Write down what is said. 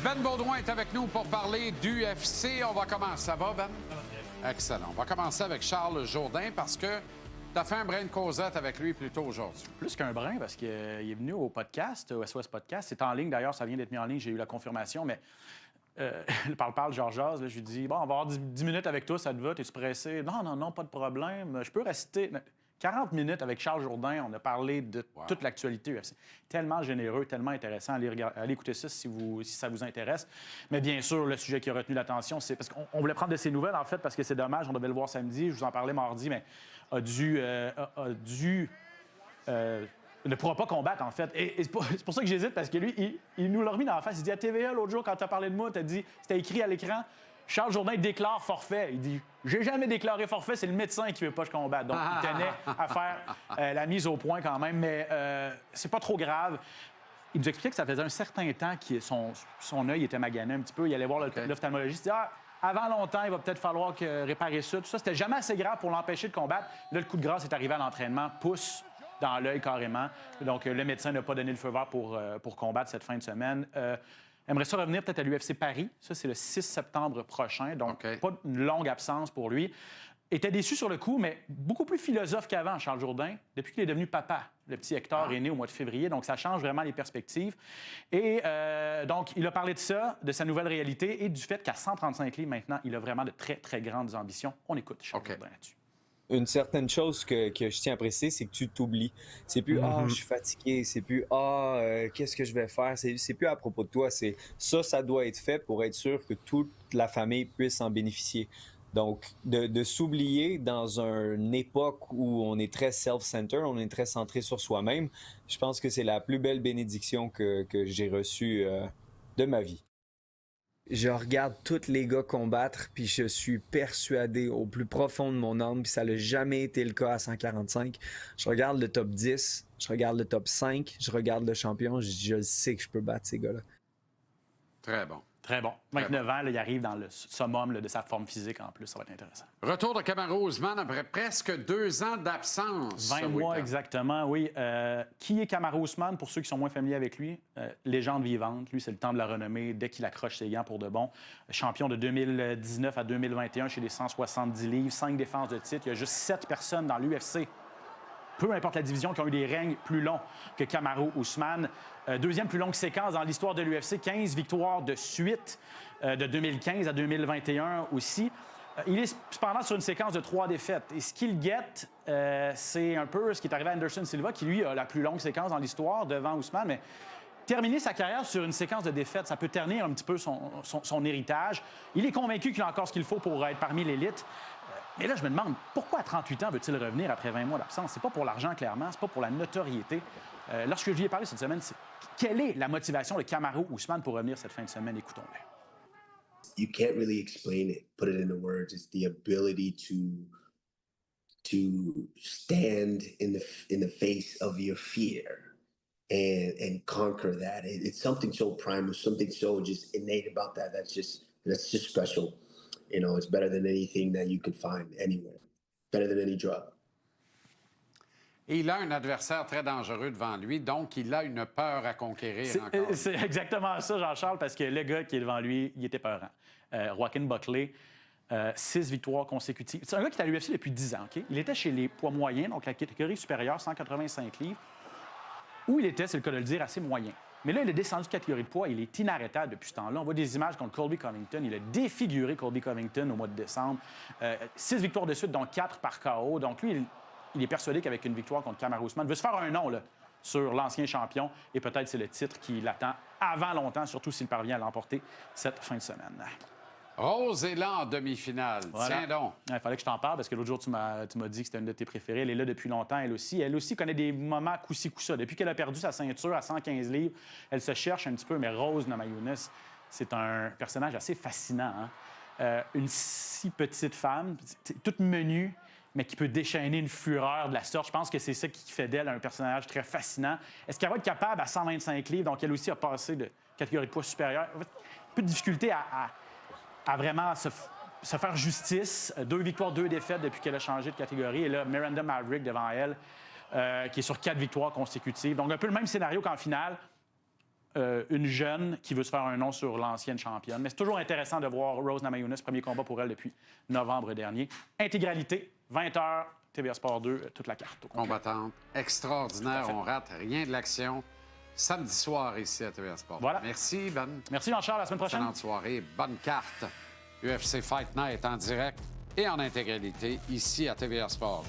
Ben Baudouin est avec nous pour parler d'UFC. On va commencer. Ça va, Ben? Excellent. On va commencer avec Charles Jourdain parce que tu as fait un brin de causette avec lui plus tôt aujourd'hui. Plus qu'un brin, parce qu'il est venu au podcast, au SOS Podcast. C'est en ligne, d'ailleurs, ça vient d'être mis en ligne, j'ai eu la confirmation, mais le parle-parle, Georges, je lui dis, bon, on va avoir 10 minutes avec toi, ça te va, t'es-tu pressé? Non, pas de problème, je peux rester 40 minutes avec Charles Jourdain, on a parlé de toute l'actualité UFC. Tellement généreux, tellement intéressant, allez écouter ça si ça vous intéresse. Mais bien sûr, le sujet qui a retenu l'attention, c'est parce qu'on voulait prendre de ses nouvelles, en fait, parce que c'est dommage, on devait le voir samedi, je vous en parlais mardi, mais a dû ne pourra pas combattre, en fait. Et c'est pour ça que j'hésite, parce que lui, il nous l'a remis dans la face. Il dit à TVA, l'autre jour, quand tu as parlé de moi, tu as dit, c'était écrit à l'écran, Charles Jourdain déclare forfait. Il dit, j'ai jamais déclaré forfait, c'est le médecin qui veut pas que je combatte. Donc, il tenait à faire la mise au point quand même, mais c'est pas trop grave. Il nous expliquait que ça faisait un certain temps que son œil était magané un petit peu. Il allait voir l'ophtalmologiste. Il dit, avant longtemps, il va peut-être falloir réparer ça. Tout ça, c'était jamais assez grave pour l'empêcher de combattre. Là, le coup de grâce est arrivé à l'entraînement, pousse dans l'œil carrément. Donc, le médecin n'a pas donné le feu vert pour combattre cette fin de semaine. Aimerait ça revenir peut-être à l'UFC Paris. Ça, c'est le 6 septembre prochain. Donc, pas une longue absence pour lui. Était déçu sur le coup, mais beaucoup plus philosophe qu'avant, Charles Jourdain, depuis qu'il est devenu papa. Le petit Hector est né au mois de février, donc ça change vraiment les perspectives. Et donc, il a parlé de ça, de sa nouvelle réalité et du fait qu'à 135 livres maintenant, il a vraiment de très, très grandes ambitions. On écoute Charles Jourdain là-dessus. Une certaine chose que je tiens à préciser, c'est que tu t'oublies. C'est plus je suis fatigué, c'est plus qu'est-ce que je vais faire, c'est plus à propos de toi, c'est ça doit être fait pour être sûr que toute la famille puisse en bénéficier. Donc de s'oublier dans une époque où on est très self-centered, on est très centré sur soi-même, je pense que c'est la plus belle bénédiction que j'ai reçue de ma vie. Je regarde tous les gars combattre, puis je suis persuadé au plus profond de mon âme, puis ça n'a jamais été le cas à 145. Je regarde le top 10, je regarde le top 5, je regarde le champion, je sais que je peux battre ces gars-là. Très bon. Très bon. 29 ans, là, il arrive dans le summum de sa forme physique en plus. Ça va être intéressant. Retour de Kamaru Usman après presque 2 ans d'absence. 20 mois exactement, oui. Qui est Kamaru Usman, pour ceux qui sont moins familiers avec lui? Légende vivante. Lui, c'est le temps de la renommée dès qu'il accroche ses gants pour de bon. Champion de 2019 à 2021 chez les 170 livres. 5 défenses de titre. Il y a juste 7 personnes dans l'UFC, peu importe la division, qui ont eu des règnes plus longs que Kamaru Usman. Deuxième plus longue séquence dans l'histoire de l'UFC, 15 victoires de suite de 2015 à 2021 aussi. Il est cependant sur une séquence de 3 défaites. Et ce qu'il guette, c'est un peu ce qui est arrivé à Anderson Silva, qui, lui, a la plus longue séquence dans l'histoire devant Usman. Mais terminer sa carrière sur une séquence de défaites, ça peut ternir un petit peu son héritage. Il est convaincu qu'il a encore ce qu'il faut pour être parmi l'élite. Mais là, je me demande, pourquoi à 38 ans veut-il revenir après 20 mois d'absence? C'est pas pour l'argent, clairement, c'est pas pour la notoriété. Lorsque je lui ai parlé cette semaine, quelle est la motivation de Kamaru Usman pour revenir cette fin de semaine? Écoutons-le. You can't really explain it, put it into words. It's the ability to stand in the face of your fear and conquer that. It's something so primal, something so just innate about that. That's just special. You know, it's better than anything that you could find anywhere. Better than any drug. Et il a un adversaire très dangereux devant lui, donc il a une peur à conquérir encore. C'est exactement ça, Jean-Charles, parce que le gars qui est devant lui, il était peurant. Joaquin Buckley, 6 victoires consécutives. C'est un gars qui est à l'UFC depuis 10 ans, OK? Il était chez les poids moyens, donc la catégorie supérieure, 185 livres. Où il était, c'est le cas de le dire, assez moyen. Mais là, il est descendu de catégorie de poids. Il est inarrêtable depuis ce temps-là. On voit des images contre Colby Covington. Il a défiguré Colby Covington au mois de décembre. 6 victoires de suite, dont 4 par KO. Donc, lui, il est persuadé qu'avec une victoire contre Kamaru Usman, il veut se faire un nom là, sur l'ancien champion. Et peut-être c'est le titre qui l'attend avant longtemps, surtout s'il parvient à l'emporter cette fin de semaine. Rose est là en demi-finale. Voilà. Tiens donc. Il fallait que je t'en parle parce que l'autre jour, tu m'as dit que c'était une de tes préférées. Elle est là depuis longtemps, elle aussi. Elle aussi connaît des moments coup-ci, coup-ça. Depuis qu'elle a perdu sa ceinture à 115 livres, elle se cherche un petit peu. Mais Rose Namajunas, c'est un personnage assez fascinant. Hein? Une si petite femme, toute menue, mais qui peut déchaîner une fureur de la sorte. Je pense que c'est ça qui fait d'elle un personnage très fascinant. Est-ce qu'elle va être capable à 125 livres? Donc, elle aussi a passé de catégorie de poids supérieure. En fait, un peu de difficulté à vraiment se faire justice. 2 victoires, 2 défaites depuis qu'elle a changé de catégorie. Et là, Miranda Maverick devant elle, qui est sur 4 victoires consécutives. Donc, un peu le même scénario qu'en finale. une jeune qui veut se faire un nom sur l'ancienne championne. Mais c'est toujours intéressant de voir Rose Namajunas, premier combat pour elle depuis novembre dernier. Intégralité, 20h, TVA Sport 2, toute la carte. Combattante extraordinaire. On rate rien de l'action. Samedi soir ici à TVA Sport. Voilà. Merci, Ben. Merci, Jean-Charles. À la semaine prochaine. Excellente soirée. Bonne carte. UFC Fight Night en direct et en intégralité ici à TVA Sport.